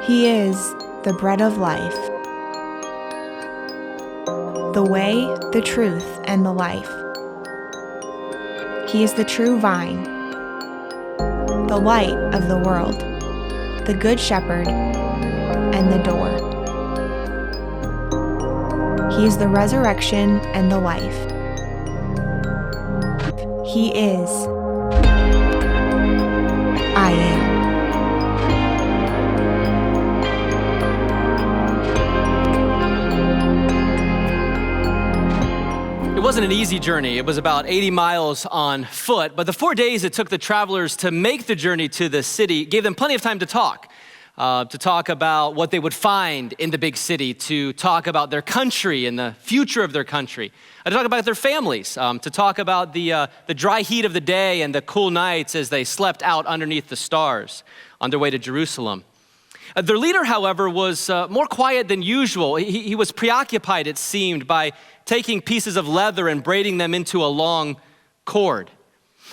He is the bread of life, the way, the truth, and the life. He is the true vine, the light of the world, the good shepherd, and the door. He is the resurrection and the life. He is I am. It wasn't an easy journey. It was about 80 miles on foot, but the 4 days it took the travelers to make the journey to the city gave them plenty of time to talk about what they would find in the big city, to talk about their country and the future of their country, to talk about their families, to talk about the dry heat of the day and the cool nights as they slept out underneath the stars on their way to Jerusalem. Their leader, however, was more quiet than usual. He was preoccupied, it seemed, by taking pieces of leather and braiding them into a long cord.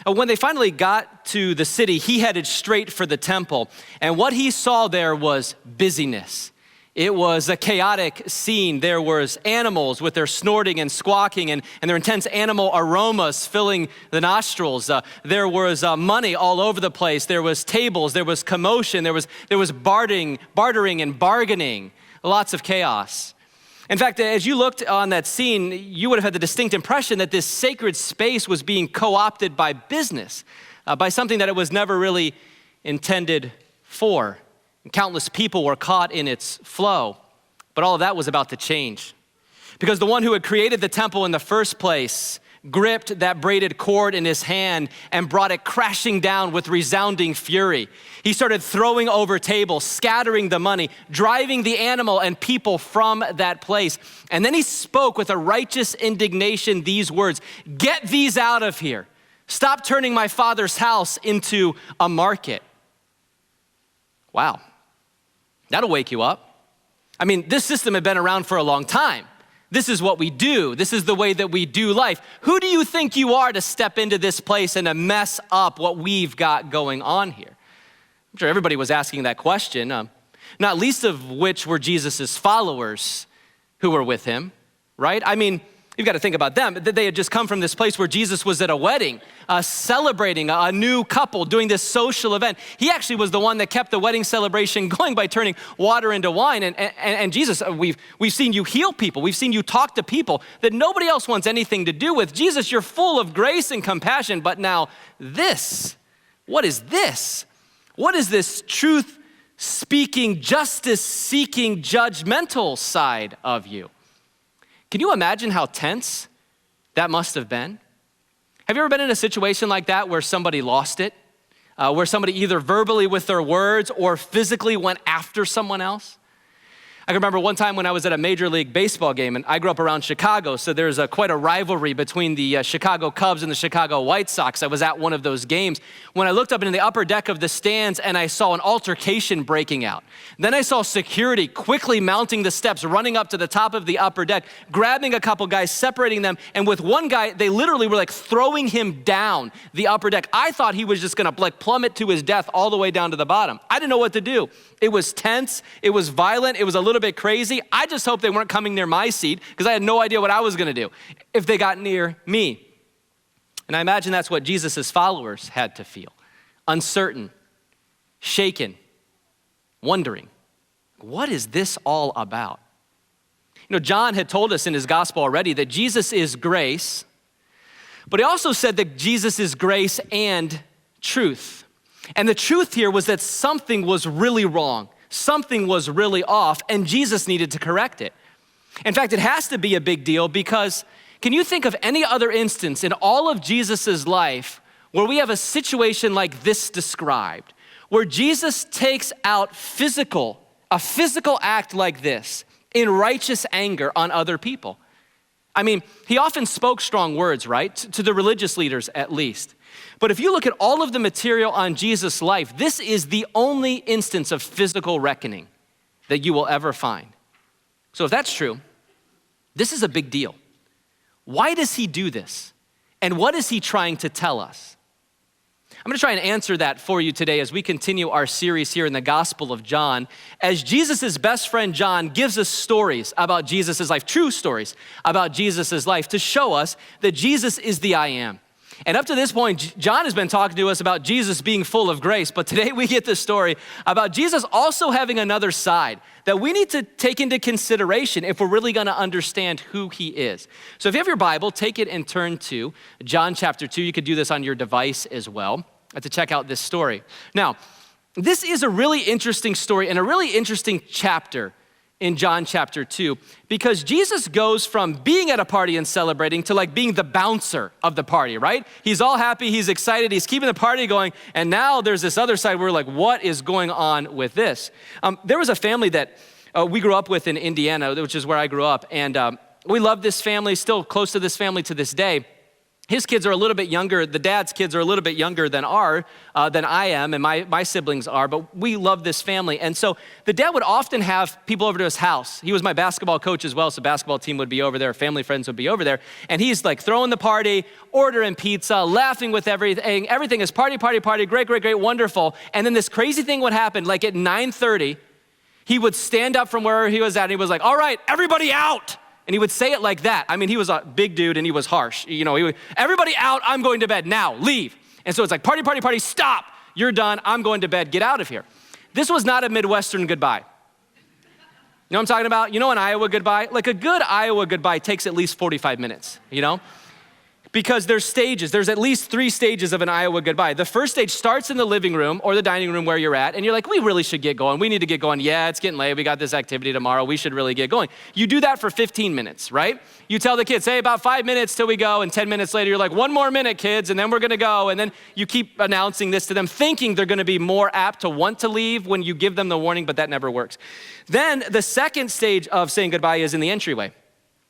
When they finally got to the city, he headed straight for the temple. And what he saw there was busyness. It was a chaotic scene. There was animals with their snorting and squawking and their intense animal aromas filling the nostrils. There was money all over the place. There was tables. There was commotion. There was bartering and bargaining. Lots of chaos. In fact, as you looked on that scene, you would have had the distinct impression that this sacred space was being co-opted by business, by something that it was never really intended for. And countless people were caught in its flow. But all of that was about to change. Because the one who had created the temple in the first place gripped that braided cord in his hand and brought it crashing down with resounding fury. He started throwing over tables, scattering the money, driving the animal and people from that place. And then he spoke with a righteous indignation these words, "Get these out of here. Stop turning my father's house into a market." Wow, that'll wake you up. I mean, this system had been around for a long time. This is what we do. This is the way that we do life. Who do you think you are to step into this place and to mess up what we've got going on here? I'm sure everybody was asking that question, not least of which were Jesus's followers who were with him, right? I mean, you've got to think about them. They had just come from this place where Jesus was at a wedding, celebrating a new couple, doing this social event. He actually was the one that kept the wedding celebration going by turning water into wine. And Jesus, we've seen you heal people. We've seen you talk to people that nobody else wants anything to do with. Jesus, you're full of grace and compassion. But now this, what is this? What is this truth-speaking, justice-seeking, judgmental side of you? Can you imagine how tense that must have been? Have you ever been in a situation like that where somebody lost it? Where somebody either verbally with their words or physically went after someone else? I can remember one time when I was at a Major League Baseball game, and I grew up around Chicago, so there's quite a rivalry between the Chicago Cubs and the Chicago White Sox. I was at one of those games when I looked up into the upper deck of the stands and I saw an altercation breaking out. Then I saw security quickly mounting the steps, running up to the top of the upper deck, grabbing a couple guys, separating them, and with one guy, they literally were like throwing him down the upper deck. I thought he was just gonna like plummet to his death all the way down to the bottom. I didn't know what to do. It was tense, it was violent, it was a little bit crazy. I just hope they weren't coming near my seat because I had no idea what I was gonna do if they got near me. And I imagine that's what Jesus's followers had to feel. Uncertain, shaken, wondering, what is this all about? You know, John had told us in his gospel already that Jesus is grace, but he also said that Jesus is grace and truth. And the truth here was that something was really wrong. Something was really off, and Jesus needed to correct it. In fact, it has to be a big deal because can you think of any other instance in all of Jesus's life where we have a situation like this described, where Jesus takes out a physical act like this in righteous anger on other people? I mean, he often spoke strong words, right? To the religious leaders at least. But if you look at all of the material on Jesus' life, this is the only instance of physical reckoning that you will ever find. So if that's true, this is a big deal. Why does he do this? And what is he trying to tell us? I'm gonna try and answer that for you today as we continue our series here in the Gospel of John, as Jesus' best friend John gives us stories about Jesus' life, true stories about Jesus' life to show us that Jesus is the I am. And up to this point, John has been talking to us about Jesus being full of grace, but today we get this story about Jesus also having another side that we need to take into consideration if we're really gonna understand who he is. So if you have your Bible, take it and turn to John chapter 2. You could do this on your device as well to check out this story. Now, this is a really interesting story and a really interesting chapter in John chapter 2, because Jesus goes from being at a party and celebrating to like being the bouncer of the party, right? He's all happy, he's excited, he's keeping the party going, and now there's this other side where we're like, what is going on with this? There was a family that we grew up with in Indiana, which is where I grew up, and we love this family, still close to this family to this day. His kids are a little bit younger, the dad's kids are a little bit younger than I am and my siblings are, but we love this family. And so the dad would often have people over to his house. He was my basketball coach as well, so basketball team would be over there, family friends would be over there. And he's like throwing the party, ordering pizza, laughing with everything. Everything is party, great, wonderful. And then this crazy thing would happen, like at 9:30, he would stand up from where he was at and he was like, all right, everybody out. And he would say it like that. I mean, he was a big dude and he was harsh. You know, he would, everybody out, I'm going to bed, now, leave. And so it's like, party, stop, you're done, I'm going to bed, get out of here. This was not a Midwestern goodbye. You know what I'm talking about? You know an Iowa goodbye? Like a good Iowa goodbye takes at least 45 minutes, you know? Because there's stages, there's at least 3 stages of an Iowa goodbye. The first stage starts in the living room or the dining room where you're at, and you're like, we really should get going. We need to get going. Yeah, it's getting late. We got this activity tomorrow. We should really get going. You do that for 15 minutes, right? You tell the kids, hey, about 5 minutes till we go, and 10 minutes later, you're like, 1 more minute, kids, and then we're gonna go. And then you keep announcing this to them, thinking they're gonna be more apt to want to leave when you give them the warning, but that never works. Then the second stage of saying goodbye is in the entryway.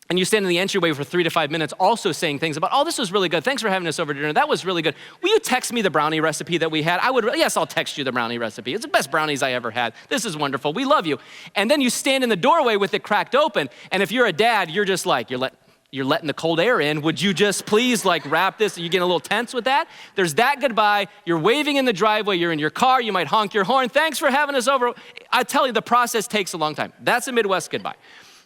And you stand in the entryway for 3 to 5 minutes also saying things about, oh, this was really good. Thanks for having us over to dinner. That was really good. Will you text me the brownie recipe that we had? Yes, I'll text you the brownie recipe. It's the best brownies I ever had. This is wonderful. We love you. And then you stand in the doorway with it cracked open. And if you're a dad, you're just like, you're letting the cold air in. Would you just please like wrap this? You get a little tense with that? There's that goodbye. You're waving in the driveway. You're in your car. You might honk your horn. Thanks for having us over. I tell you, the process takes a long time. That's a Midwest goodbye.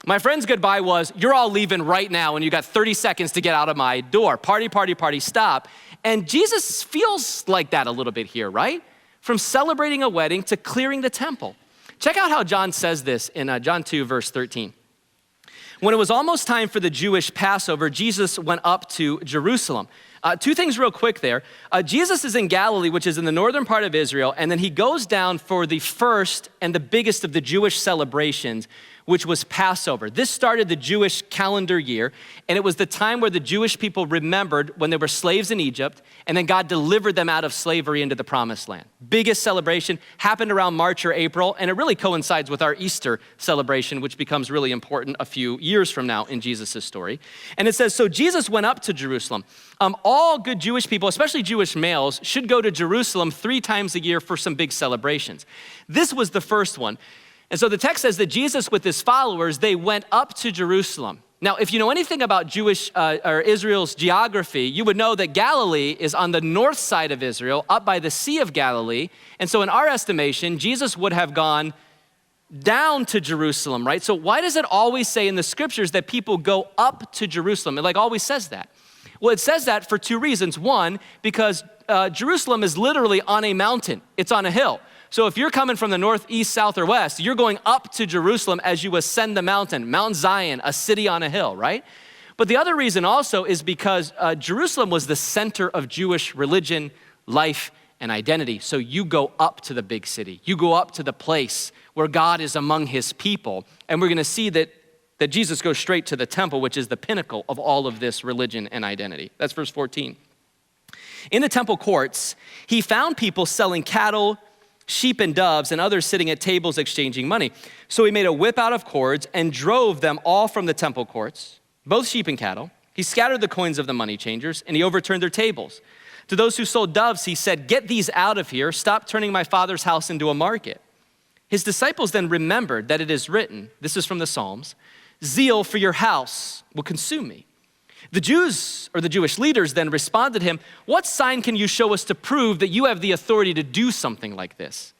My friend's goodbye was, you're all leaving right now and you got 30 seconds to get out of my door. Party, stop. And Jesus feels like that a little bit here, right? From celebrating a wedding to clearing the temple. Check out how John says this in John 2, verse 13. When it was almost time for the Jewish Passover, Jesus went up to Jerusalem. 2 things real quick there. Jesus is in Galilee, which is in the northern part of Israel, and then he goes down for the first and the biggest of the Jewish celebrations, which was Passover. This started the Jewish calendar year, and it was the time where the Jewish people remembered when they were slaves in Egypt, and then God delivered them out of slavery into the promised land. Biggest celebration, happened around March or April, and it really coincides with our Easter celebration, which becomes really important a few years from now in Jesus' story. And it says, so Jesus went up to Jerusalem. All good Jewish people, especially Jewish males, should go to Jerusalem 3 times a year for some big celebrations. This was the first one. And so the text says that Jesus with his followers, they went up to Jerusalem. Now, if you know anything about Jewish or Israel's geography, you would know that Galilee is on the north side of Israel, up by the Sea of Galilee. And so in our estimation, Jesus would have gone down to Jerusalem, right? So why does it always say in the scriptures that people go up to Jerusalem? It like always says that. Well, it says that for 2 reasons. One, because Jerusalem is literally on a mountain. It's on a hill. So if you're coming from the north, east, south, or west, you're going up to Jerusalem as you ascend the mountain, Mount Zion, a city on a hill, right? But the other reason also is because Jerusalem was the center of Jewish religion, life, and identity. So you go up to the big city. You go up to the place where God is among his people. And we're gonna see that Jesus goes straight to the temple, which is the pinnacle of all of this religion and identity. That's verse 14. In the temple courts, he found people selling cattle, sheep and doves, and others sitting at tables exchanging money. So he made a whip out of cords and drove them all from the temple courts, both sheep and cattle. He scattered the coins of the money changers, and he overturned their tables. To those who sold doves, he said, get these out of here. Stop turning my Father's house into a market. His disciples then remembered that it is written, this is from the Psalms, zeal for your house will consume me. The Jews, or the Jewish leaders, then responded to him, "What sign can you show us to prove that you have the authority to do something like this?"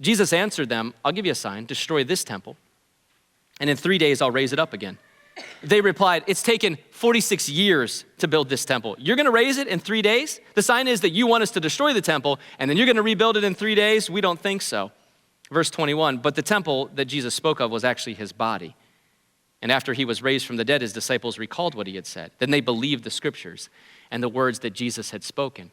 Jesus answered them, "I'll give you a sign. Destroy this temple, and in 3 days I'll raise it up again." They replied, "It's taken 46 years to build this temple. You're gonna raise it in 3 days? The sign is that you want us to destroy the temple, and then you're gonna rebuild it in 3 days? We don't think so." Verse 21, but the temple that Jesus spoke of was actually his body. And after he was raised from the dead, his disciples recalled what he had said. Then they believed the scriptures and the words that Jesus had spoken.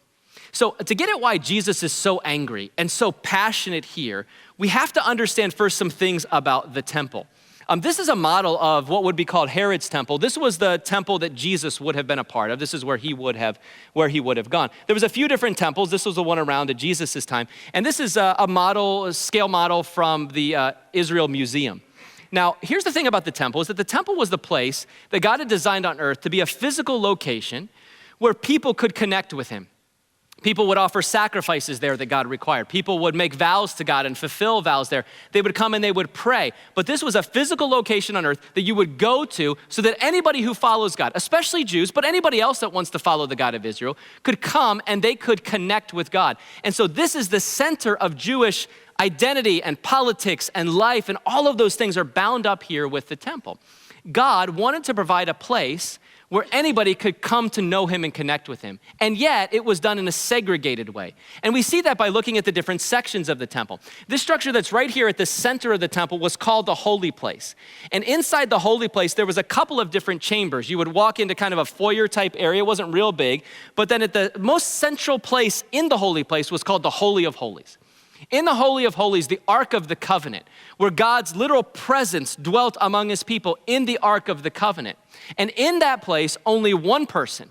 So to get at why Jesus is so angry and so passionate here, we have to understand first some things about the temple. This is a model of what would be called Herod's temple. This was the temple that Jesus would have been a part of. This is where he would have gone. There was a few different temples. This was the one around at Jesus' time. And this is a scale model from the Israel Museum. Now, here's the thing about the temple, is that the temple was the place that God had designed on earth to be a physical location where people could connect with him. People would offer sacrifices there that God required. People would make vows to God and fulfill vows there. They would come and they would pray. But this was a physical location on earth that you would go to so that anybody who follows God, especially Jews, but anybody else that wants to follow the God of Israel, could come and they could connect with God. And so this is the center of Jewish identity and politics and life, and all of those things are bound up here with the temple. God wanted to provide a place where anybody could come to know him and connect with him. And yet it was done in a segregated way. And we see that by looking at the different sections of the temple. This structure that's right here at the center of the temple was called the holy place. And inside the holy place, there was a couple of different chambers. You would walk into kind of a foyer type area. It wasn't real big, but then at the most central place in the holy place was called the Holy of Holies. In the Holy of Holies, the Ark of the Covenant, where God's literal presence dwelt among his people in the Ark of the Covenant. And in that place, only one person,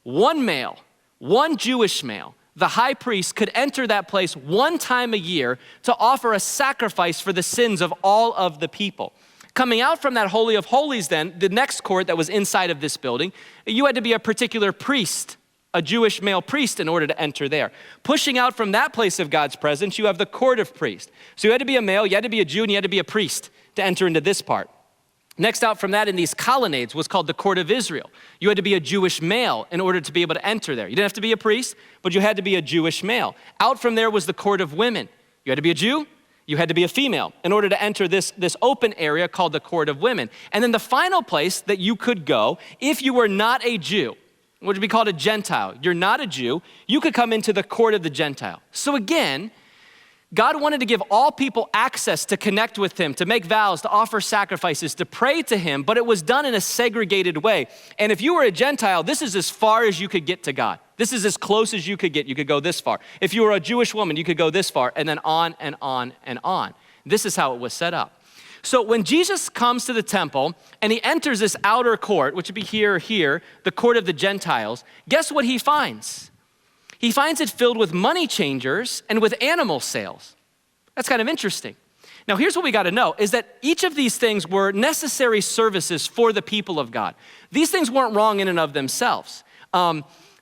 one male, one Jewish male, the high priest, could enter that place one time a year to offer a sacrifice for the sins of all of the people. Coming out from that Holy of Holies then, the next court that was inside of this building, you had to be a particular priest, a Jewish male priest, in order to enter there. Pushing out from that place of God's presence, you have the court of priests. So you had to be a male, you had to be a Jew, and you had to be a priest to enter into this part. Next out from that in these colonnades was called the court of Israel. You had to be a Jewish male in order to be able to enter there. You didn't have to be a priest, but you had to be a Jewish male. Out from there was the court of women. You had to be a Jew, you had to be a female in order to enter this open area called the court of women. And then the final place that you could go, if you were not a Jew, which would be called a Gentile. You're not a Jew, you could come into the court of the Gentile. So again, God wanted to give all people access to connect with him, to make vows, to offer sacrifices, to pray to him, but it was done in a segregated way. And if you were a Gentile, this is as far as you could get to God. This is as close as you could get. You could go this far. If you were a Jewish woman, you could go this far, and then on and on and on. This is how it was set up. So when Jesus comes to the temple and he enters this outer court, which would be here, the court of the Gentiles, guess what he finds? He finds it filled with money changers and with animal sales. That's kind of interesting. Now here's what we gotta know, is that each of these things were necessary services for the people of God. These things weren't wrong in and of themselves.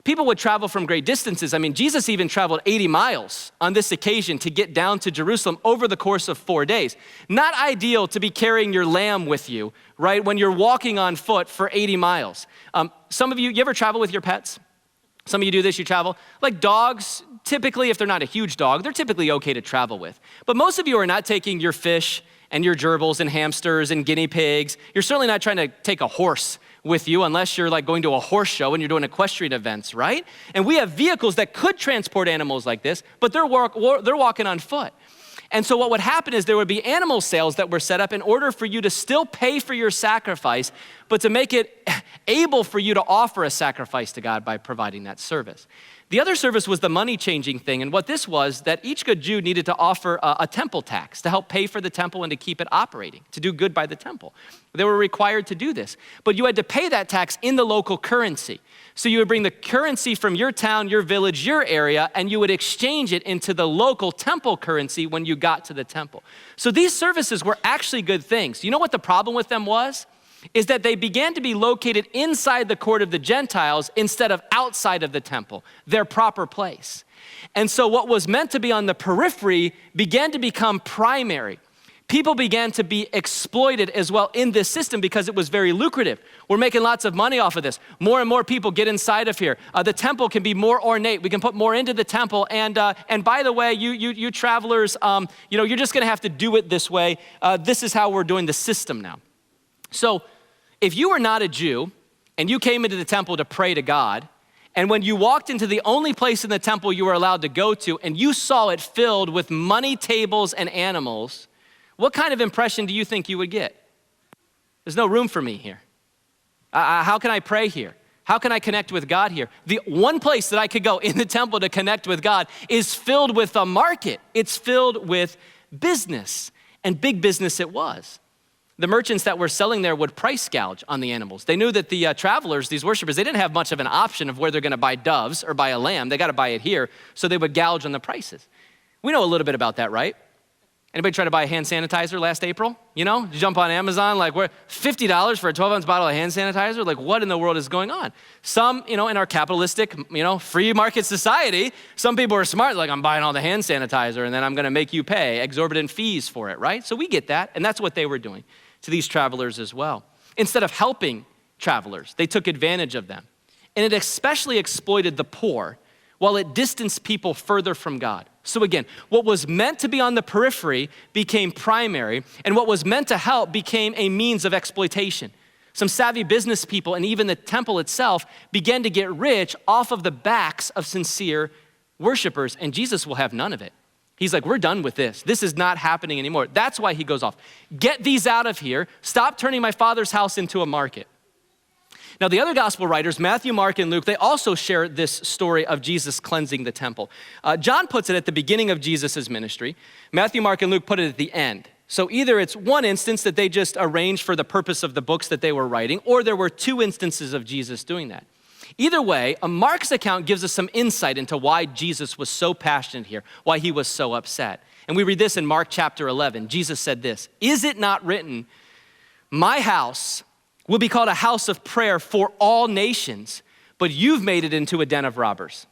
People would travel from great distances. I mean, Jesus even traveled 80 miles on this occasion to get down to Jerusalem over the course of 4 days. Not ideal to be carrying your lamb with you, right, when you're walking on foot for 80 miles. Some of you ever travel with your pets? Some of you do this, you travel. Like dogs, typically, if they're not a huge dog, they're typically okay to travel with. But most of you are not taking your fish and your gerbils and hamsters and guinea pigs. You're certainly not trying to take a horse with you unless you're like going to a horse show and you're doing equestrian events, right? And we have vehicles that could transport animals like this, but they're walking on foot. And so what would happen is there would be animal sales that were set up in order for you to still pay for your sacrifice, but to make it able for you to offer a sacrifice to God by providing that service. The other service was the money changing thing, and what this was that each good Jew needed to offer a temple tax to help pay for the temple and to keep it operating, to do good by the temple. They were required to do this, but you had to pay that tax in the local currency. So you would bring the currency from your town, your village, your area, and you would exchange it into the local temple currency when you got to the temple. So these services were actually good things. You know what the problem with them was? Is that they began to be located inside the court of the Gentiles instead of outside of the temple, their proper place. And so what was meant to be on the periphery began to become primary. People began to be exploited as well in this system because it was very lucrative. We're making lots of money off of this. More and more people get inside of here. The temple can be more ornate. We can put more into the temple. And by the way, you travelers, you're just gonna have to do it this way. This is how we're doing the system now. So if you were not a Jew and you came into the temple to pray to God, and when you walked into the only place in the temple you were allowed to go to, and you saw it filled with money tables and animals, what kind of impression do you think you would get? There's no room for me here. How can I pray here? How can I connect with God here? The one place that I could go in the temple to connect with God is filled with a market. It's filled with business, and big business it was. The merchants that were selling there would price gouge on the animals. They knew that the travelers, these worshipers, they didn't have much of an option of where they're gonna buy doves or buy a lamb. They gotta buy it here, so they would gouge on the prices. We know a little bit about that, right? Anybody try to buy a hand sanitizer last April? You jump on Amazon, like we're $50 for a 12-ounce bottle of hand sanitizer? Like what in the world is going on? Some, in our capitalistic, free market society, some people are smart, like I'm buying all the hand sanitizer and then I'm gonna make you pay exorbitant fees for it, right? So we get that, and that's what they were doing to these travelers as well. Instead of helping travelers, they took advantage of them. And it especially exploited the poor while it distanced people further from God. So again, what was meant to be on the periphery became primary, and what was meant to help became a means of exploitation. Some savvy business people and even the temple itself began to get rich off of the backs of sincere worshipers, and Jesus will have none of it. He's like, we're done with this. This is not happening anymore. That's why he goes off. Get these out of here. Stop turning my Father's house into a market. Now, the other gospel writers, Matthew, Mark, and Luke, they also share this story of Jesus cleansing the temple. John puts it at the beginning of Jesus' ministry. Matthew, Mark, and Luke put it at the end. So either it's one instance that they just arranged for the purpose of the books that they were writing, or there were two instances of Jesus doing that. Either way, Mark's account gives us some insight into why Jesus was so passionate here, why he was so upset. And we read this in Mark chapter 11. Jesus said this, "Is it not written, my house will be called a house of prayer for all nations, but you've made it into a den of robbers."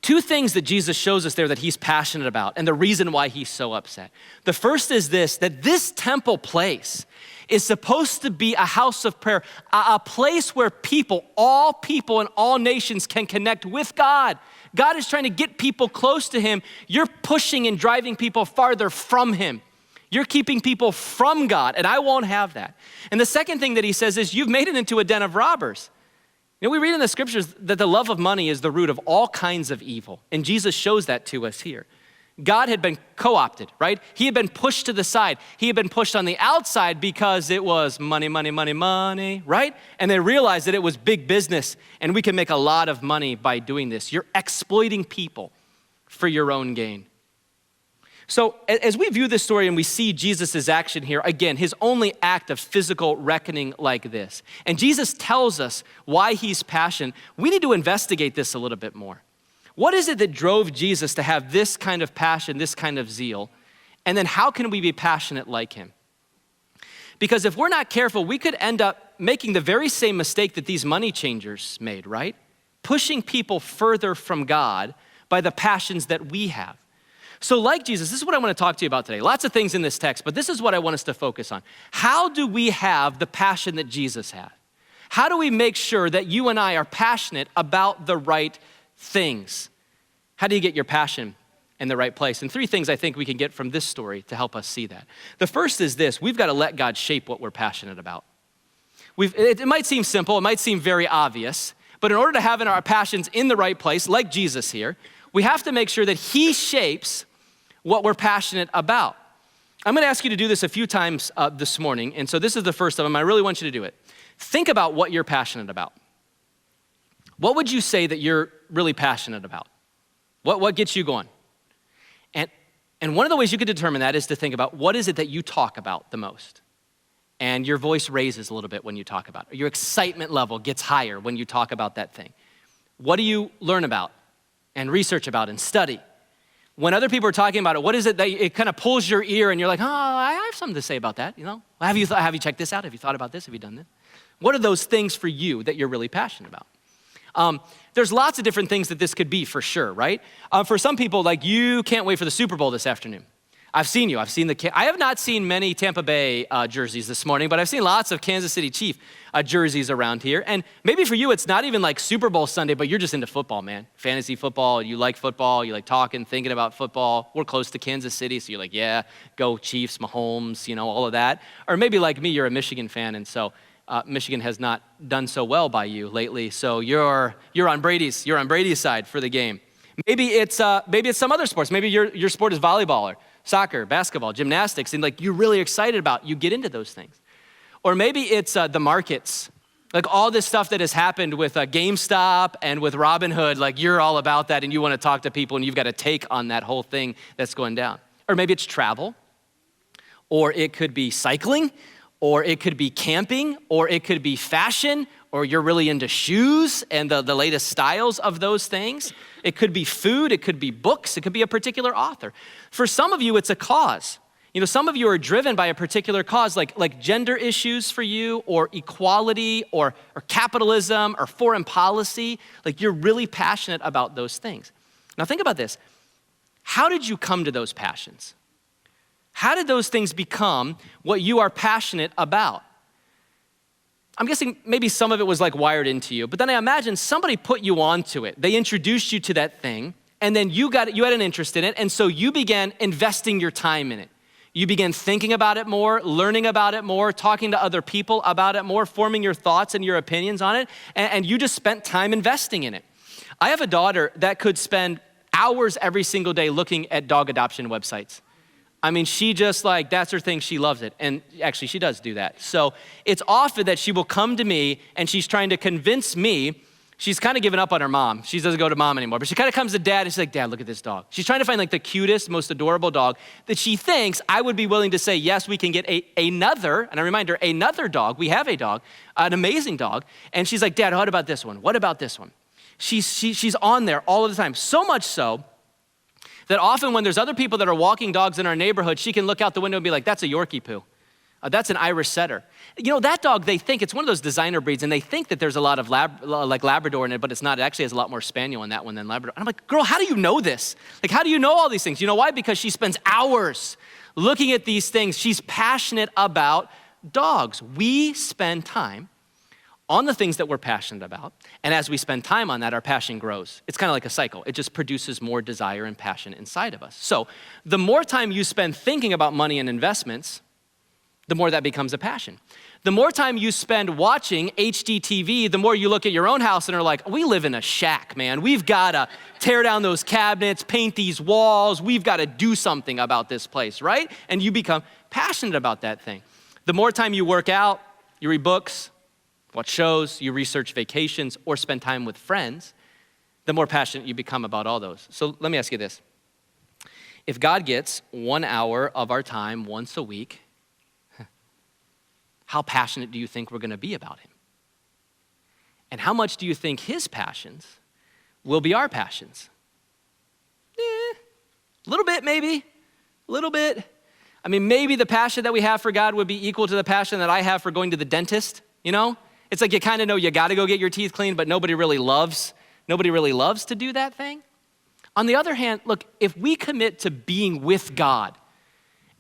Two things that Jesus shows us there that he's passionate about and the reason why he's so upset. The first is this, that this temple place is supposed to be a house of prayer, a place where all people and all nations can connect with God. God is trying to get people close to him. You're pushing and driving people farther from him. You're keeping people from God, and I won't have that. And the second thing that he says is, you've made it into a den of robbers. We read in the scriptures that the love of money is the root of all kinds of evil, and Jesus shows that to us here. God had been co-opted, right? He had been pushed to the side. He had been pushed on the outside because it was money, money, money, money, right? And they realized that it was big business, and we can make a lot of money by doing this. You're exploiting people for your own gain. So as we view this story and we see Jesus' action here, again, his only act of physical reckoning like this, and Jesus tells us why he's passionate, we need to investigate this a little bit more. What is it that drove Jesus to have this kind of passion, this kind of zeal? And then how can we be passionate like him? Because if we're not careful, we could end up making the very same mistake that these money changers made, right? Pushing people further from God by the passions that we have. So like Jesus, this is what I want to talk to you about today. Lots of things in this text, but this is what I want us to focus on. How do we have the passion that Jesus had? How do we make sure that you and I are passionate about the right things? How do you get your passion in the right place? And three things I think we can get from this story to help us see that. The first is this: we've got to let God shape what we're passionate about. It might seem simple, it might seem very obvious, but in order to have our passions in the right place, like Jesus here, we have to make sure that he shapes what we're passionate about. I'm gonna ask you to do this a few times this morning, and so this is the first of them. I really want you to do it. Think about what you're passionate about. What would you say that you're really passionate about? What gets you going? And one of the ways you could determine that is to think about, what is it that you talk about the most? And your voice raises a little bit when you talk about it. Your excitement level gets higher when you talk about that thing. What do you learn about and research about and study? When other people are talking about it, what is it that it kind of pulls your ear and you're like, oh, I have something to say about that, Have you checked this out? Have you thought about this? Have you done this? What are those things for you that you're really passionate about? There's lots of different things that this could be for sure, right? For some people, like you can't wait for the Super Bowl this afternoon. I've seen you. I have not seen many Tampa Bay jerseys this morning, but I've seen lots of Kansas City Chief jerseys around here. And maybe for you, it's not even like Super Bowl Sunday, but you're just into football, man. Fantasy football, you like talking, thinking about football. We're close to Kansas City, so you're like, yeah, go Chiefs, Mahomes, all of that. Or maybe like me, you're a Michigan fan, and so Michigan has not done so well by you lately, so you're on Brady's side for the game. Maybe it's some other sports. Maybe your sport is volleyball or soccer, basketball, gymnastics, and like you're really excited about, you get into those things. Or maybe it's the markets, like all this stuff that has happened with GameStop and with Robinhood, like you're all about that and you want to talk to people and you've got a take on that whole thing that's going down. Or maybe it's travel, or it could be cycling, or it could be camping, or it could be fashion, or you're really into shoes and the latest styles of those things. It could be food, it could be books, it could be a particular author. For some of you, it's a cause. Some of you are driven by a particular cause, like gender issues for you, or equality, or capitalism, or foreign policy. Like you're really passionate about those things. Now think about this. How did you come to those passions? How did those things become what you are passionate about? I'm guessing maybe some of it was like wired into you, but then I imagine somebody put you onto it. They introduced you to that thing, and then you had an interest in it, and so you began investing your time in it. You began thinking about it more, learning about it more, talking to other people about it more, forming your thoughts and your opinions on it, and you just spent time investing in it. I have a daughter that could spend hours every single day looking at dog adoption websites. I mean, she just that's her thing, she loves it. And actually, she does do that. So it's often that she will come to me and she's trying to convince me. She's kind of given up on her mom. She doesn't go to mom anymore, but she kind of comes to dad and she's like, Dad, look at this dog. She's trying to find the cutest, most adorable dog that she thinks I would be willing to say, yes, we can get another, and I remind her, another dog. We have a dog, an amazing dog. And she's like, Dad, what about this one? What about this one? She's on there all of the time. So much so that often when there's other people that are walking dogs in our neighborhood, she can look out the window and be like, that's a Yorkie poo. That's an Irish setter. That dog, they think it's one of those designer breeds, and they think that there's a lot of Labrador in it, but it's not. It actually has a lot more Spaniel in that one than Labrador. And I'm like, girl, how do you know this? How do you know all these things? You know why? Because she spends hours looking at these things. She's passionate about dogs. We spend time on the things that we're passionate about, and as we spend time on that, our passion grows. It's kind of like a cycle. It just produces more desire and passion inside of us. So the more time you spend thinking about money and investments, the more that becomes a passion. The more time you spend watching HGTV, the more you look at your own house and are like, we live in a shack, man. We've got to tear down those cabinets, paint these walls. We've got to do something about this place, right? And you become passionate about that thing. The more time you work out, you read books, watch shows, you research vacations, or spend time with friends, the more passionate you become about all those. So let me ask you this. If God gets 1 hour of our time once a week, how passionate do you think we're going to be about him? And how much do you think his passions will be our passions? A little bit, maybe. A little bit. I mean, maybe the passion that we have for God would be equal to the passion that I have for going to the dentist, It's like you kind of know you got to go get your teeth cleaned, but nobody really loves to do that thing. On the other hand, look, if we commit to being with God,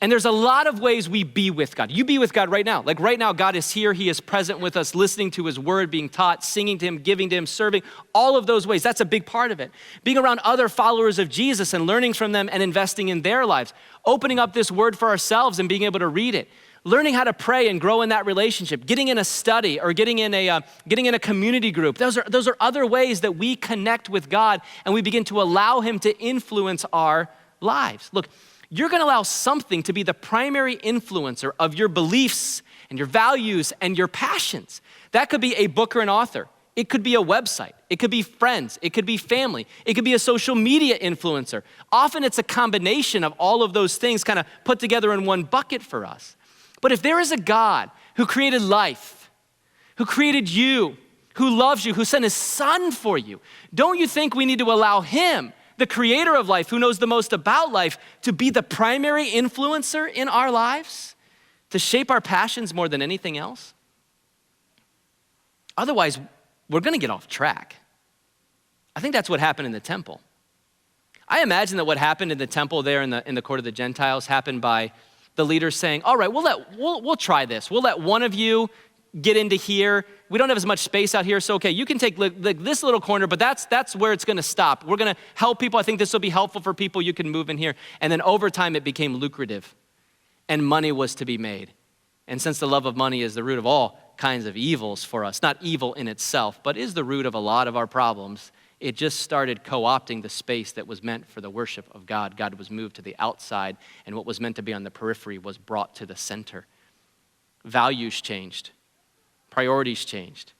and there's a lot of ways we be with God. You be with God right now. Like right now, God is here. He is present with us, listening to his word, being taught, singing to him, giving to him, serving, all of those ways. That's a big part of it. Being around other followers of Jesus and learning from them and investing in their lives. Opening up this word for ourselves and being able to read it. Learning how to pray and grow in that relationship. Getting in a study or getting in a community group. Those are other ways that we connect with God and we begin to allow him to influence our lives. Look, you're gonna allow something to be the primary influencer of your beliefs and your values and your passions. That could be a book or an author. It could be a website. It could be friends. It could be family. It could be a social media influencer. Often it's a combination of all of those things kind of put together in one bucket for us. But if there is a God who created life, who created you, who loves you, who sent his son for you, don't you think we need to allow him, the creator of life, who knows the most about life, to be the primary influencer in our lives, to shape our passions more than anything else? Otherwise, we're gonna get off track. I think that's what happened in the temple. I imagine that what happened in the temple there in the court of the Gentiles happened by the leaders saying, all right, we'll try this. We'll let one of you get into here. We don't have as much space out here, so okay, you can take this little corner, but that's where it's gonna stop. We're gonna help people. I think this will be helpful for people. You can move in here. And then over time, it became lucrative and money was to be made. And since the love of money is the root of all kinds of evils for us, not evil in itself, but is the root of a lot of our problems, it just started co-opting the space that was meant for the worship of God. God was moved to the outside, and what was meant to be on the periphery was brought to the center. Values changed. Priorities changed.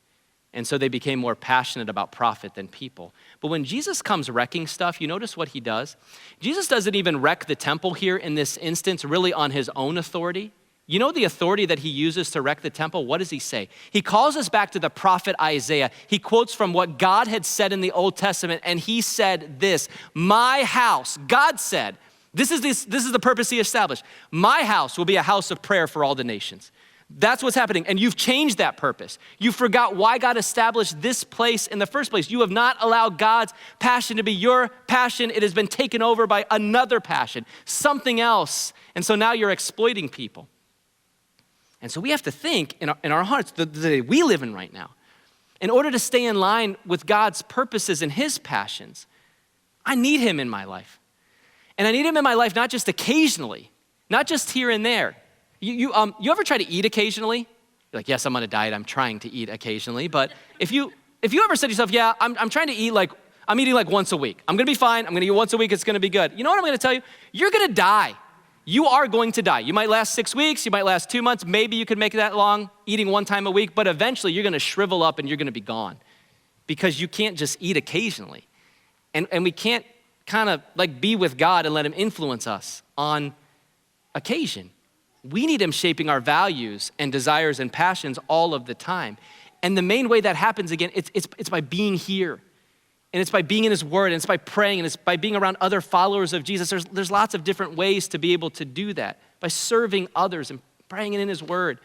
And so they became more passionate about profit than people. But when Jesus comes wrecking stuff, you notice what he does? Jesus doesn't even wreck the temple here in this instance really on his own authority. You know the authority that he uses to wreck the temple? What does he say? He calls us back to the prophet Isaiah. He quotes from what God had said in the Old Testament, and he said this, my house, God said, this is the purpose he established. My house will be a house of prayer for all the nations. That's what's happening, and you've changed that purpose. You forgot why God established this place in the first place. You have not allowed God's passion to be your passion. It has been taken over by another passion, something else, and so now you're exploiting people. And so we have to think in our hearts, the day we live in right now, in order to stay in line with God's purposes and his passions, I need him in my life. And I need him in my life not just occasionally, not just here and there. You ever try to eat occasionally? You're like, yes, I'm on a diet, I'm trying to eat occasionally. But if you ever said to yourself, yeah, I'm trying to eat I'm eating once a week. I'm gonna be fine, I'm gonna eat once a week, it's gonna be good. You know what I'm gonna tell you? You're gonna die. You are going to die. You might last 6 weeks, you might last 2 months, maybe you could make it that long, eating one time a week, but eventually you're gonna shrivel up and you're gonna be gone because you can't just eat occasionally. And we can't kind of be with God and let him influence us on occasion. We need him shaping our values and desires and passions all of the time. And the main way that happens, again, it's by being here. And it's by being in his word, and it's by praying, and it's by being around other followers of Jesus. There's lots of different ways to be able to do that, by serving others and praying in his word.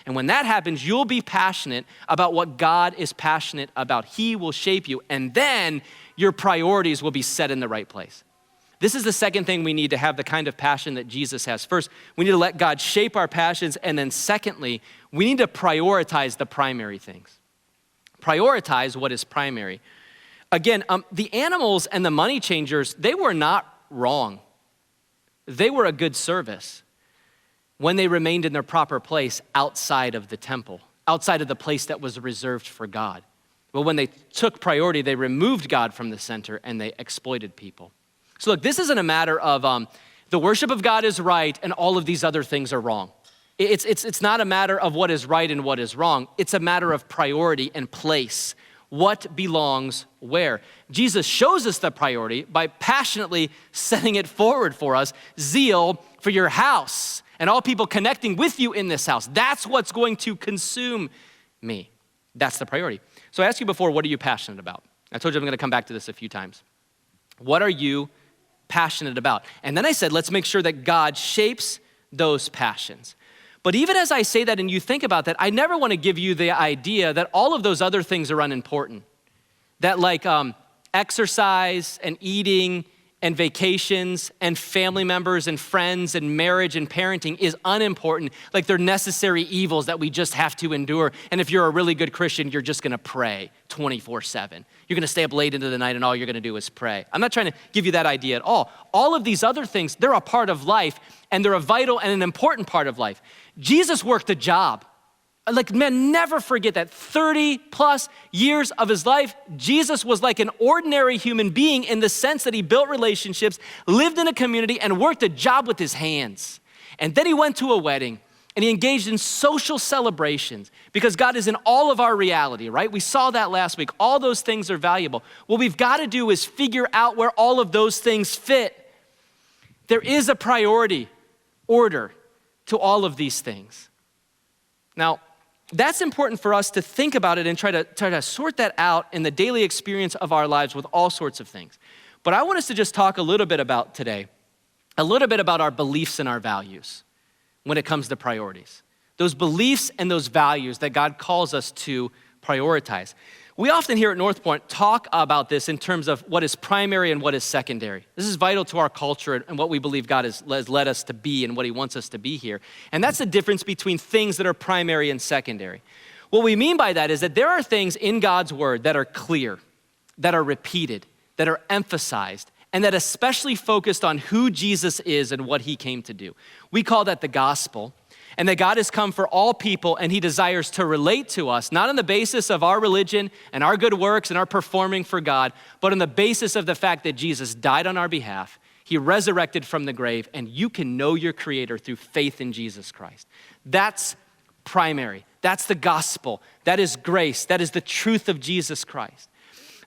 And when that happens, you'll be passionate about what God is passionate about. He will shape you, and then your priorities will be set in the right place. This is the second thing we need to have the kind of passion that Jesus has. First, we need to let God shape our passions, and then secondly, we need to prioritize the primary things. Prioritize what is primary. Again, the animals and the money changers, they were not wrong. They were a good service when they remained in their proper place outside of the temple, outside of the place that was reserved for God. But when they took priority, they removed God from the center and they exploited people. So look, this isn't a matter of the worship of God is right and all of these other things are wrong. It's not a matter of what is right and what is wrong. It's a matter of priority and place. What belongs where? Jesus shows us the priority by passionately setting it forward for us. Zeal for your house and all people connecting with you in this house. That's what's going to consume me. That's the priority. So I asked you before, what are you passionate about? I told you I'm gonna come back to this a few times. What are you passionate about? And then I said, let's make sure that God shapes those passions. But even as I say that and you think about that, I never want to give you the idea that all of those other things are unimportant. That exercise and eating and vacations and family members and friends and marriage and parenting is unimportant. Like they're necessary evils that we just have to endure. And if you're a really good Christian, you're just gonna pray 24/7. You're gonna stay up late into the night and all you're gonna do is pray. I'm not trying to give you that idea at all. All of these other things, they're a part of life and they're a vital and an important part of life. Jesus worked a job. Never forget that 30 plus years of his life, Jesus was like an ordinary human being in the sense that he built relationships, lived in a community, and worked a job with his hands. And then he went to a wedding and he engaged in social celebrations because God is in all of our reality, right? We saw that last week. All those things are valuable. What we've got to do is figure out where all of those things fit. There is a priority order to all of these things. Now, that's important for us to think about it and try to sort that out in the daily experience of our lives with all sorts of things. But I want us to just talk a little bit about today, a little bit about our beliefs and our values when it comes to priorities. Those beliefs and those values that God calls us to prioritize. We often here at NorthPoint talk about this in terms of what is primary and what is secondary. This is vital to our culture and what we believe God has led us to be and what he wants us to be here. And that's the difference between things that are primary and secondary. What we mean by that is that there are things in God's word that are clear, that are repeated, that are emphasized, and that especially focused on who Jesus is and what he came to do. We call that the gospel. And that God has come for all people and he desires to relate to us, not on the basis of our religion and our good works and our performing for God, but on the basis of the fact that Jesus died on our behalf, he resurrected from the grave, and you can know your creator through faith in Jesus Christ. That's primary. That's the gospel. That is grace. That is the truth of Jesus Christ.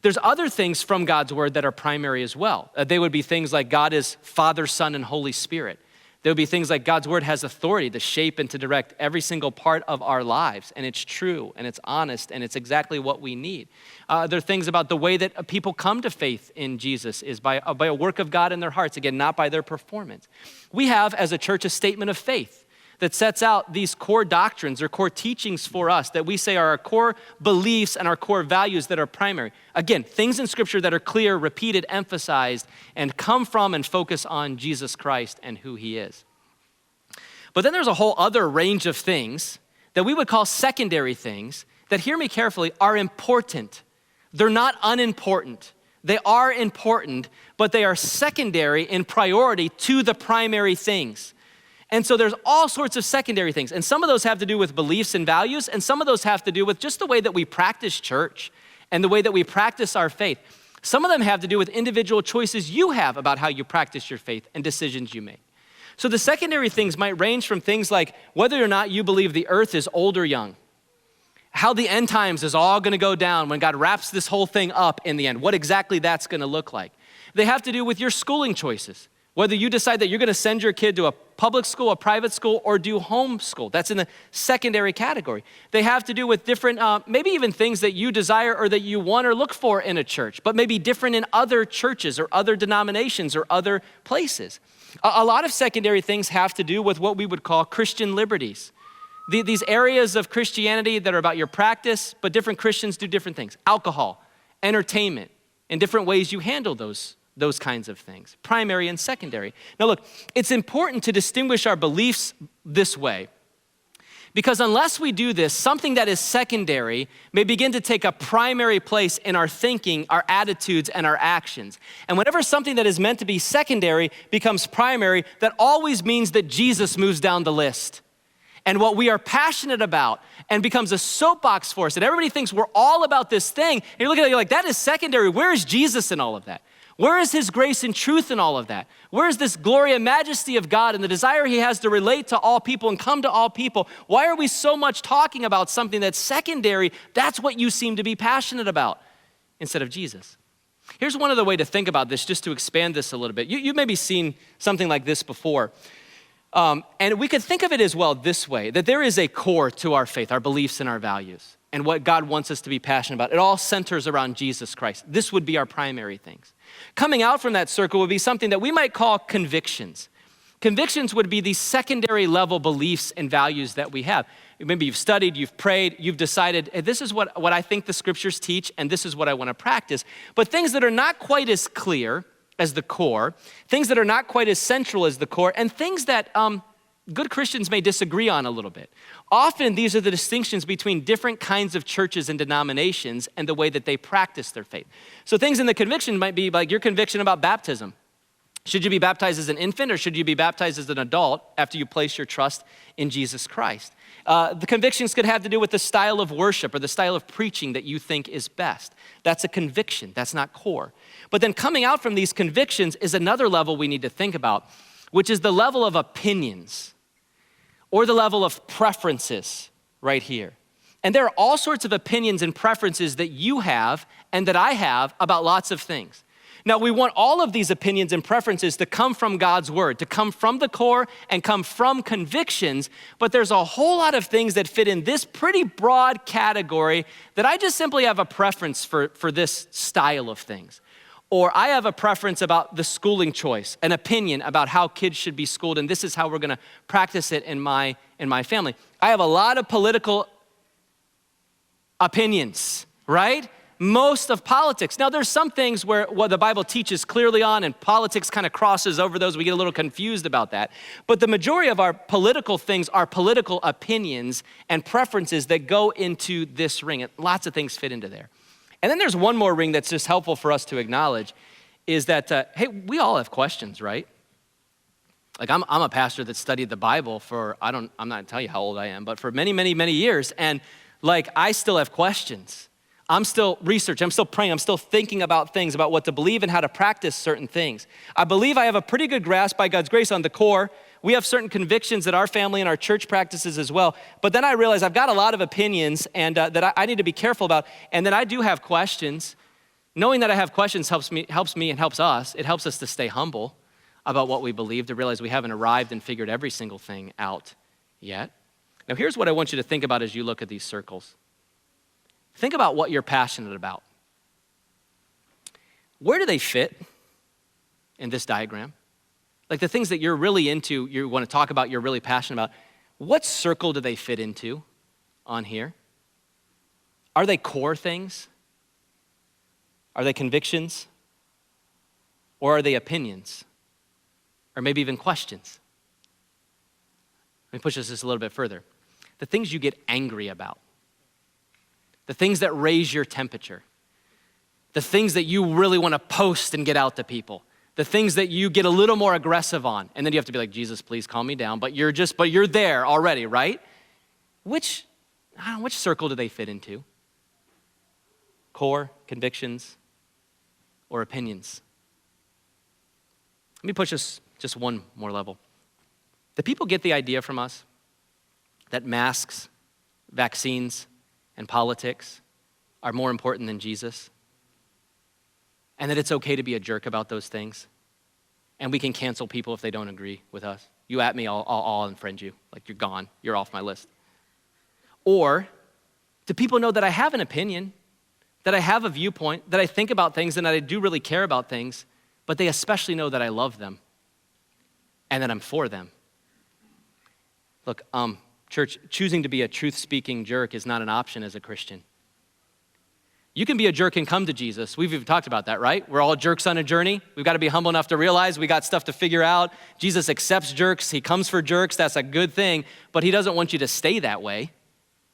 There's other things from God's word that are primary as well. They would be things like God is Father, Son, and Holy Spirit. There would be things like God's word has authority to shape and to direct every single part of our lives, and it's true, and it's honest, and it's exactly what we need. There are things about the way that people come to faith in Jesus is by a work of God in their hearts, again, not by their performance. We have, as a church, a statement of faith that sets out these core doctrines or core teachings for us that we say are our core beliefs and our core values that are primary. Again, things in Scripture that are clear, repeated, emphasized, and come from and focus on Jesus Christ and who he is. But then there's a whole other range of things that we would call secondary things that, hear me carefully, are important. They're not unimportant. They are important, but they are secondary in priority to the primary things. And so there's all sorts of secondary things. And some of those have to do with beliefs and values, and some of those have to do with just the way that we practice church and the way that we practice our faith. Some of them have to do with individual choices you have about how you practice your faith and decisions you make. So the secondary things might range from things like whether or not you believe the earth is old or young, how the end times is all gonna go down when God wraps this whole thing up in the end, what exactly that's gonna look like. They have to do with your schooling choices. Whether you decide that you're gonna send your kid to a public school, a private school, or do homeschool. That's in the secondary category. They have to do with different, maybe even things that you desire or that you want or look for in a church, but maybe different in other churches or other denominations or other places. A lot of secondary things have to do with what we would call Christian liberties. These areas of Christianity that are about your practice, but different Christians do different things. Alcohol, entertainment, and different ways you handle those kinds of things, primary and secondary. Now look, it's important to distinguish our beliefs this way, because unless we do this, something that is secondary may begin to take a primary place in our thinking, our attitudes, and our actions. And whenever something that is meant to be secondary becomes primary, that always means that Jesus moves down the list. And what we are passionate about and becomes a soapbox for us, and everybody thinks we're all about this thing, and you look at it, you're like, that is secondary. Where is Jesus in all of that? Where is his grace and truth in all of that? Where is this glory and majesty of God and the desire he has to relate to all people and come to all people? Why are we so much talking about something that's secondary? That's what you seem to be passionate about instead of Jesus. Here's one other way to think about this, just to expand this a little bit. You've maybe seen something like this before. And we could think of it as well this way, that there is a core to our faith, our beliefs and our values, and what God wants us to be passionate about. It all centers around Jesus Christ. This would be our primary things. Coming out from that circle would be something that we might call convictions. Convictions would be the secondary level beliefs and values that we have. Maybe you've studied, you've prayed, you've decided, hey, this is what I think the scriptures teach, and this is what I want to practice. But things that are not quite as clear as the core, things that are not quite as central as the core, and things that good Christians may disagree on a little bit. Often these are the distinctions between different kinds of churches and denominations and the way that they practice their faith. So things in the conviction might be like your conviction about baptism. Should you be baptized as an infant or should you be baptized as an adult after you place your trust in Jesus Christ? The convictions could have to do with the style of worship or the style of preaching that you think is best. That's a conviction, that's not core. But then coming out from these convictions is another level we need to think about, which is the level of opinions or the level of preferences right here. And there are all sorts of opinions and preferences that you have and that I have about lots of things. Now, we want all of these opinions and preferences to come from God's word, to come from the core and come from convictions, but there's a whole lot of things that fit in this pretty broad category that I just simply have a preference for this style of things. Or I have a preference about the schooling choice, an opinion about how kids should be schooled, and this is how we're gonna practice it in my family. I have a lot of political opinions, right? most of politics. Now, there's some things where what the Bible teaches clearly on and politics kind of crosses over those. We get a little confused about that. But the majority of our political things are political opinions and preferences that go into this ring. And lots of things fit into there. And then there's one more ring that's just helpful for us to acknowledge is that, hey, we all have questions, right? Like I'm a pastor that studied the Bible for, I'm not gonna tell you how old I am, but for many, many, many years. And like, I still have questions. I'm still researching, I'm still praying, I'm still thinking about things, about what to believe and how to practice certain things. I believe I have a pretty good grasp by God's grace on the core. We have certain convictions that our family and our church practices as well. But then I realize I've got a lot of opinions and that I need to be careful about. And then I do have questions. Knowing that I have questions helps me and helps us. It helps us to stay humble about what we believe, to realize we haven't arrived and figured every single thing out yet. Now here's what I want you to think about as you look at these circles. Think about what you're passionate about. Where do they fit in this diagram? Like the things that you're really into, you want to talk about, you're really passionate about, what circle do they fit into on here? Are they core things? Are they convictions? Or are they opinions? Or maybe even questions? Let me push this just a little bit further. The things you get angry about. The things that raise your temperature, the things that you really want to post and get out to people, the things that you get a little more aggressive on, and then you have to be like, Jesus, please calm me down, but you're there already, right? Which circle do they fit into? Core, convictions, or opinions? Let me push this just one more level. Do people get the idea from us that masks, vaccines, and politics are more important than Jesus? And that it's okay to be a jerk about those things? And we can cancel people if they don't agree with us. You at me, I'll unfriend you. Like you're gone, you're off my list. Or do people know that I have an opinion, that I have a viewpoint, that I think about things and that I do really care about things, but they especially know that I love them and that I'm for them? Look, church, choosing to be a truth-speaking jerk is not an option as a Christian. You can be a jerk and come to Jesus. We've even talked about that, right? We're all jerks on a journey. We've got to be humble enough to realize we got stuff to figure out. Jesus accepts jerks. He comes for jerks. That's a good thing. But he doesn't want you to stay that way.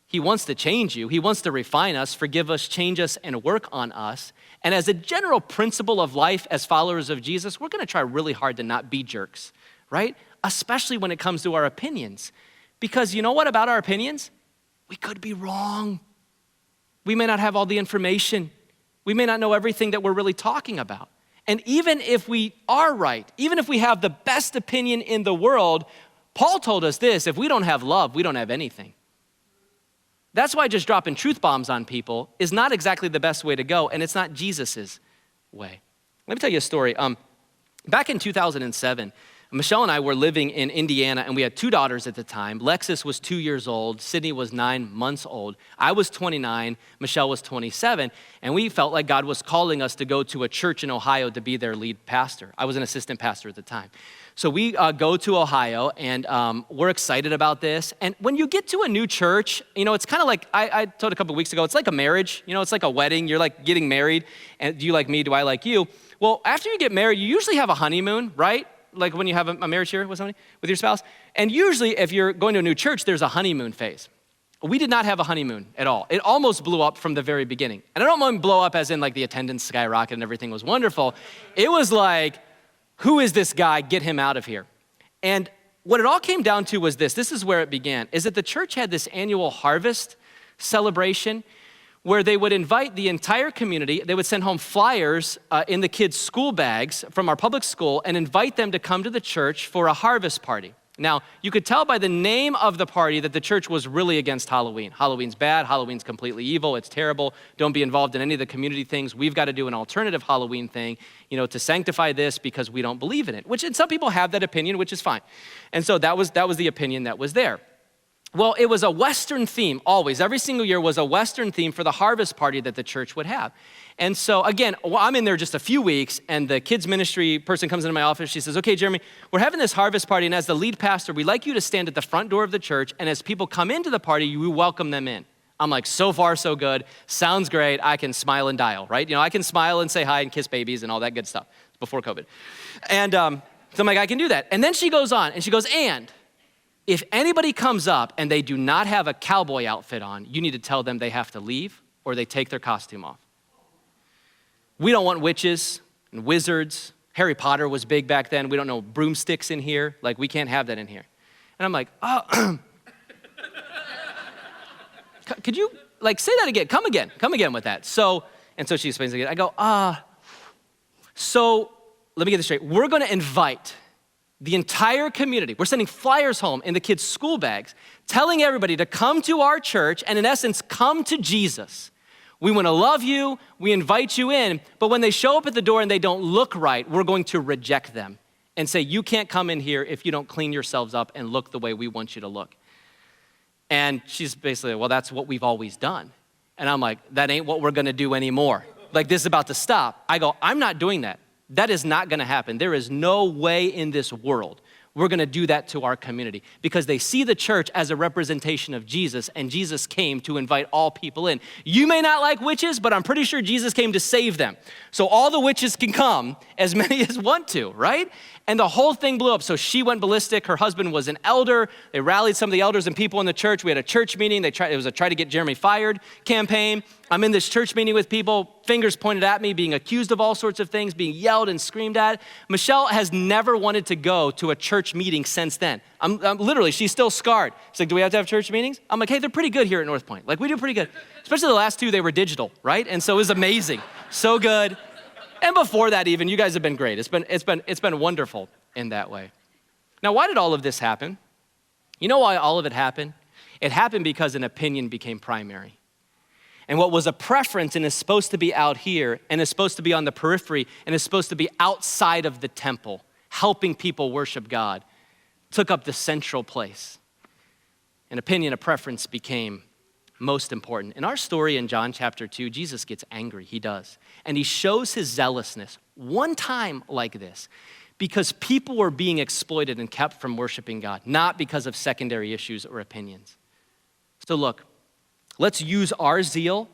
He wants to change you. He wants to refine us, forgive us, change us, and work on us. And as a general principle of life as followers of Jesus, we're going to try really hard to not be jerks, right? Especially when it comes to our opinions. Because you know what about our opinions? We could be wrong. We may not have all the information. We may not know everything that we're really talking about. And even if we are right, even if we have the best opinion in the world, Paul told us this: if we don't have love, we don't have anything. That's why just dropping truth bombs on people is not exactly the best way to go, and it's not Jesus's way. Let me tell you a story. Back in 2007, Michelle and I were living in Indiana, and we had two daughters at the time. Lexus was 2 years old. Sydney was 9 months old. I was 29. Michelle was 27. And we felt like God was calling us to go to a church in Ohio to be their lead pastor. I was an assistant pastor at the time. So we go to Ohio, and we're excited about this. And when you get to a new church, you know, it's kind of like, I told a couple weeks ago, it's like a marriage. You know, it's like a wedding. You're like getting married. And do you like me? Do I like you? Well, after you get married, you usually have a honeymoon, right? Like when you have a marriage here with somebody, with your spouse. And usually if you're going to a new church, there's a honeymoon phase. We did not have a honeymoon at all. It almost blew up from the very beginning. And I don't mean blow up as in like the attendance skyrocketed and everything was wonderful. It was like, who is this guy? Get him out of here. And what it all came down to was this is where it began, is that the church had this annual harvest celebration where they would invite the entire community. They would send home flyers in the kids' school bags from our public school and invite them to come to the church for a harvest party. Now, you could tell by the name of the party that the church was really against Halloween. Halloween's bad, Halloween's completely evil, it's terrible, don't be involved in any of the community things. We've got to do an alternative Halloween thing, you know, to sanctify this because we don't believe in it, which, and some people have that opinion, which is fine. And so that was the opinion that was there. Well, it was a Western theme, always. Every single year was a Western theme for the harvest party that the church would have. And so, again, I'm in there just a few weeks, and the kids ministry person comes into my office. She says, okay, Jeremy, we're having this harvest party, and as the lead pastor, we'd like you to stand at the front door of the church, and as people come into the party, you welcome them in. I'm like, so far, so good. Sounds great. I can smile and dial, right? You know, I can smile and say hi and kiss babies and all that good stuff before COVID. And so I'm like, I can do that. And then she goes on and she goes, and if anybody comes up and they do not have a cowboy outfit on, you need to tell them they have to leave or they take their costume off. We don't want witches and wizards. Harry Potter was big back then. We don't know broomsticks in here. Like, we can't have that in here. And I'm like, oh, could you, like, say that again? Come again with that. So she explains again. I go, so let me get this straight. We're gonna invite the entire community. We're sending flyers home in the kids' school bags, telling everybody to come to our church and in essence, come to Jesus. We wanna love you, we invite you in, but when they show up at the door and they don't look right, we're going to reject them and say, you can't come in here if you don't clean yourselves up and look the way we want you to look. And she's basically, well, that's what we've always done. And I'm like, that ain't what we're gonna do anymore. Like, this is about to stop. I go, I'm not doing that. That is not gonna happen. There is no way in this world we're gonna do that to our community because they see the church as a representation of Jesus, and Jesus came to invite all people in. You may not like witches, but I'm pretty sure Jesus came to save them. So all the witches can come, as many as want to, right? And the whole thing blew up. So she went ballistic. Her husband was an elder. They rallied some of the elders and people in the church. We had a church meeting. It was a try to get Jeremy fired campaign. I'm in this church meeting with people, fingers pointed at me, being accused of all sorts of things, being yelled and screamed at. Michelle has never wanted to go to a church meeting since then. I'm literally, she's still scarred. She's like, do we have to have church meetings? I'm like, hey, they're pretty good here at NorthPoint. Like, we do pretty good. Especially the last two, they were digital, right? And so it was amazing, so good. And before that even, you guys have been great. It's been wonderful in that way. Now, why did all of this happen? You know why all of it happened? It happened because an opinion became primary. And what was a preference and is supposed to be out here and is supposed to be on the periphery and is supposed to be outside of the temple, helping people worship God, took up the central place. An opinion, a preference became most important. In our story in John chapter 2, Jesus gets angry, he does. And he shows his zealousness one time like this because people were being exploited and kept from worshiping God, not because of secondary issues or opinions. So look, let's use our zeal,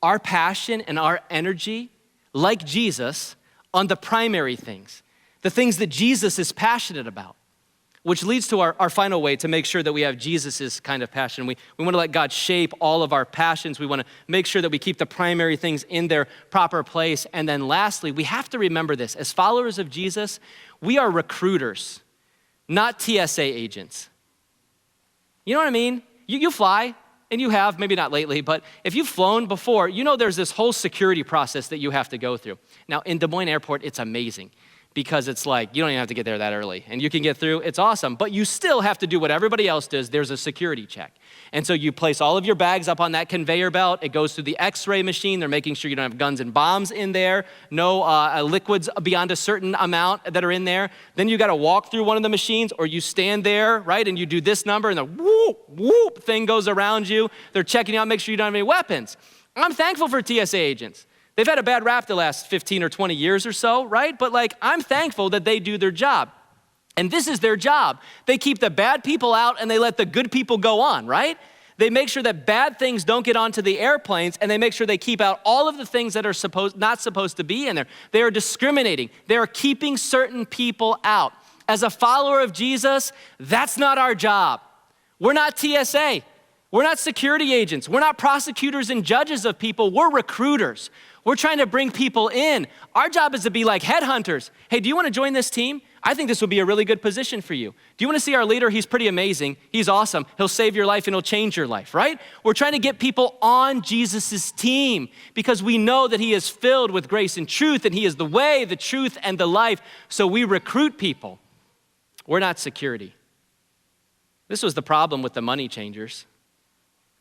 our passion, and our energy, like Jesus, on the primary things, the things that Jesus is passionate about, which leads to our final way to make sure that we have Jesus's kind of passion. We want to let God shape all of our passions. We want to make sure that we keep the primary things in their proper place. And then lastly, we have to remember this. As followers of Jesus, we are recruiters, not TSA agents. You know what I mean? You fly, and you have, maybe not lately, but if you've flown before, you know there's this whole security process that you have to go through. Now, in Des Moines Airport, it's amazing because it's like, you don't even have to get there that early, and you can get through, it's awesome, but you still have to do what everybody else does. There's a security check. And so you place all of your bags up on that conveyor belt. It goes through the x-ray machine. They're making sure you don't have guns and bombs in there, no liquids beyond a certain amount that are in there. Then you gotta walk through one of the machines, or you stand there, right, and you do this number, and the whoop, whoop thing goes around you. They're checking you out, make sure you don't have any weapons. I'm thankful for TSA agents. They've had a bad rap the last 15 or 20 years or so, right? But like, I'm thankful that they do their job. And this is their job. They keep the bad people out and they let the good people go on, right? They make sure that bad things don't get onto the airplanes, and they make sure they keep out all of the things that are not supposed to be in there. They are discriminating. They are keeping certain people out. As a follower of Jesus, that's not our job. We're not TSA. We're not security agents. We're not prosecutors and judges of people. We're recruiters. We're trying to bring people in. Our job is to be like headhunters. Hey, do you want to join this team? I think this will be a really good position for you. Do you want to see our leader? He's pretty amazing. He's awesome. He'll save your life and he'll change your life, right? We're trying to get people on Jesus's team because we know that he is filled with grace and truth, and he is the way, the truth, and the life. So we recruit people. We're not security. This was the problem with the money changers.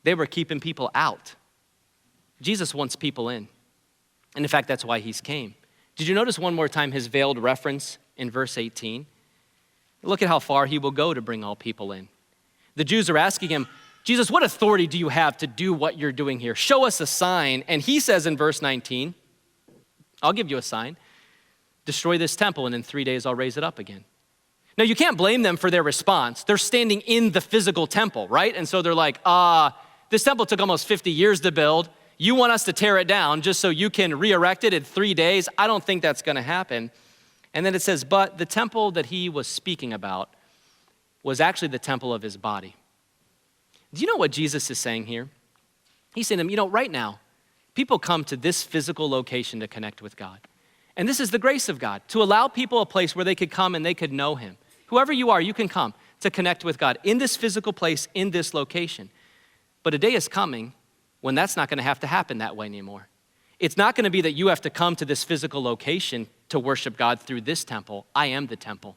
They were keeping people out. Jesus wants people in. And in fact, that's why he's came. Did you notice one more time his veiled reference in verse 18? Look at how far he will go to bring all people in. The Jews are asking him, Jesus, what authority do you have to do what you're doing here? Show us a sign. And he says in verse 19, I'll give you a sign. Destroy this temple, and in 3 days I'll raise it up again. Now, you can't blame them for their response. They're standing in the physical temple, right? And so they're like, This temple took almost 50 years to build. You want us to tear it down just so you can re-erect it in 3 days? I don't think that's gonna happen. And then it says, but the temple that he was speaking about was actually the temple of his body. Do you know what Jesus is saying here? He's saying to them, right now, people come to this physical location to connect with God. And this is the grace of God, to allow people a place where they could come and they could know him. Whoever you are, you can come to connect with God in this physical place, in this location. But a day is coming when that's not gonna have to happen that way anymore. It's not gonna be that you have to come to this physical location to worship God through this temple. I am the temple.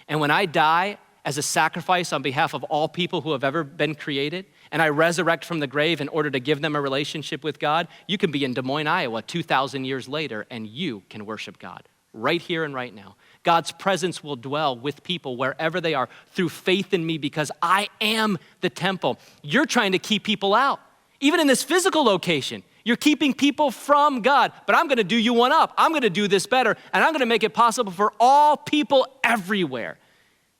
And when I die as a sacrifice on behalf of all people who have ever been created, and I resurrect from the grave in order to give them a relationship with God, you can be in Des Moines, Iowa 2,000 years later, and you can worship God right here and right now. God's presence will dwell with people wherever they are through faith in me because I am the temple. You're trying to keep people out. Even in this physical location, you're keeping people from God, but I'm gonna do you one up. I'm gonna do this better, and I'm gonna make it possible for all people everywhere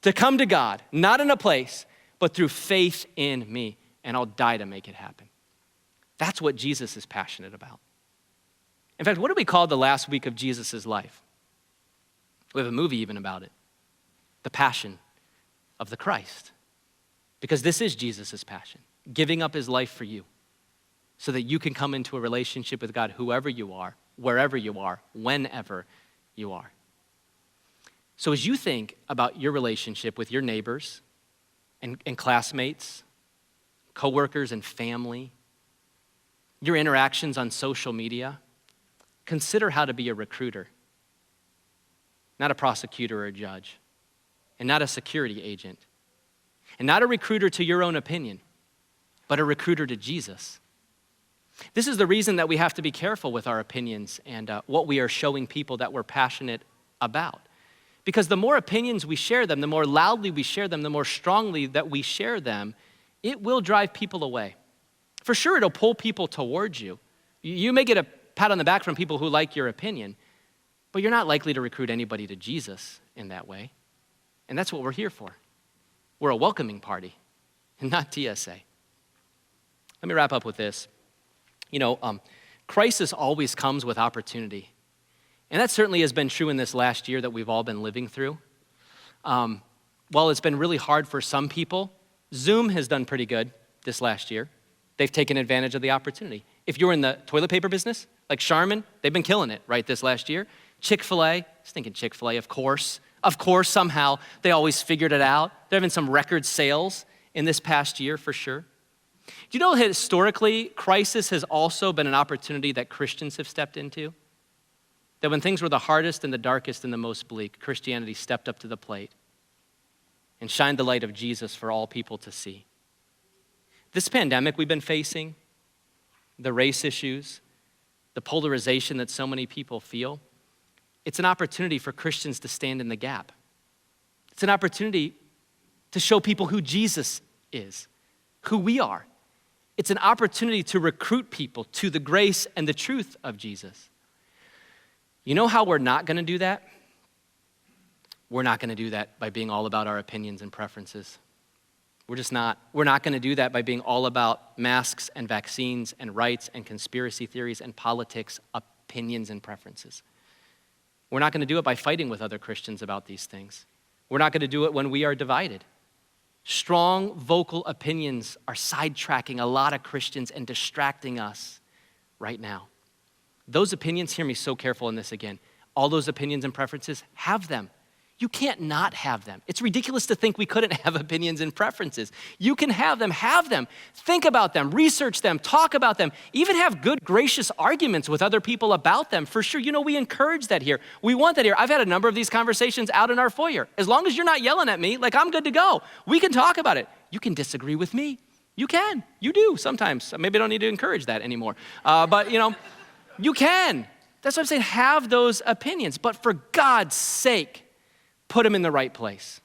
to come to God, not in a place, but through faith in me, and I'll die to make it happen. That's what Jesus is passionate about. In fact, what do we call the last week of Jesus' life? We have a movie even about it, The Passion of the Christ, because this is Jesus' passion, giving up his life for you so that you can come into a relationship with God, whoever you are, wherever you are, whenever you are. So as you think about your relationship with your neighbors and classmates, coworkers and family, your interactions on social media, consider how to be a recruiter, not a prosecutor or a judge, and not a security agent, and not a recruiter to your own opinion, but a recruiter to Jesus. This is the reason that we have to be careful with our opinions and what we are showing people that we're passionate about. Because the more opinions we share them, the more loudly we share them, the more strongly that we share them, it will drive people away. For sure, it'll pull people towards you. You may get a pat on the back from people who like your opinion, but you're not likely to recruit anybody to Jesus in that way. And that's what we're here for. We're a welcoming party, and not TSA. Let me wrap up with this. Crisis always comes with opportunity. And that certainly has been true in this last year that we've all been living through. While it's been really hard for some people, Zoom has done pretty good this last year. They've taken advantage of the opportunity. If you're in the toilet paper business, like Charmin, they've been killing it, right, this last year. Chick-fil-A, I was thinking Chick-fil-A, of course, somehow, they always figured it out. They're having some record sales in this past year for sure. Do you know historically, crisis has also been an opportunity that Christians have stepped into? That when things were the hardest and the darkest and the most bleak, Christianity stepped up to the plate and shined the light of Jesus for all people to see. This pandemic we've been facing, the race issues, the polarization that so many people feel, it's an opportunity for Christians to stand in the gap. It's an opportunity to show people who Jesus is, who we are. It's an opportunity to recruit people to the grace and the truth of Jesus. You know how we're not gonna do that? We're not gonna do that by being all about our opinions and preferences. We're just not. We're not gonna do that by being all about masks and vaccines and rights and conspiracy theories and politics, opinions and preferences. We're not gonna do it by fighting with other Christians about these things. We're not gonna do it when we are divided. Strong vocal opinions are sidetracking a lot of Christians and distracting us right now. Those opinions, hear me so careful in this again, all those opinions and preferences, have them. You can't not have them. It's ridiculous to think we couldn't have opinions and preferences. You can have them, think about them, research them, talk about them, even have good, gracious arguments with other people about them. For sure, we encourage that here. We want that here. I've had a number of these conversations out in our foyer. As long as you're not yelling at me, I'm good to go. We can talk about it. You can disagree with me. You can. You do sometimes. Maybe I don't need to encourage that anymore. But you can. That's what I'm saying. Have those opinions. But for God's sake, put them in the right place.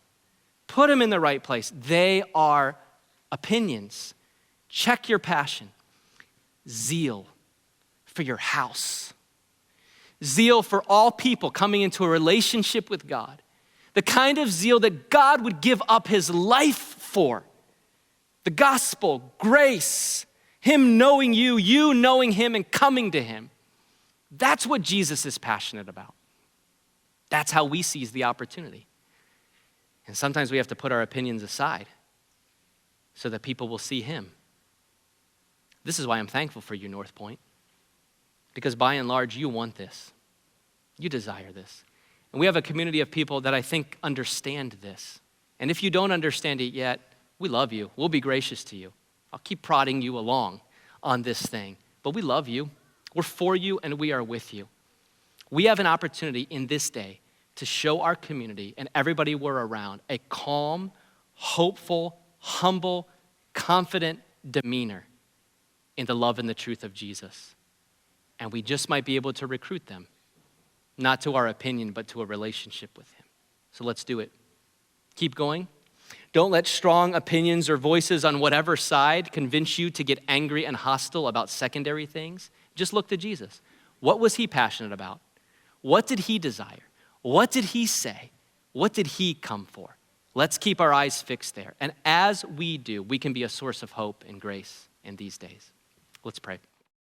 Put them in the right place. They are opinions. Check your passion. Zeal for your house. Zeal for all people coming into a relationship with God. The kind of zeal that God would give up his life for. The gospel, grace, Him knowing you, you knowing him and coming to him. That's what Jesus is passionate about. That's how we seize the opportunity. And sometimes we have to put our opinions aside so that people will see him. This is why I'm thankful for you, NorthPoint, because by and large, you want this. You desire this. And we have a community of people that I think understand this. And if you don't understand it yet, we love you. We'll be gracious to you. I'll keep prodding you along on this thing. But we love you. We're for you and we are with you. We have an opportunity in this day to show our community and everybody we're around a calm, hopeful, humble, confident demeanor in the love and the truth of Jesus. And we just might be able to recruit them, not to our opinion, but to a relationship with him. So let's do it. Keep going. Don't let strong opinions or voices on whatever side convince you to get angry and hostile about secondary things. Just look to Jesus. What was he passionate about? What did he desire? What did he say? What did he come for? Let's keep our eyes fixed there. And as we do, we can be a source of hope and grace in these days. Let's pray.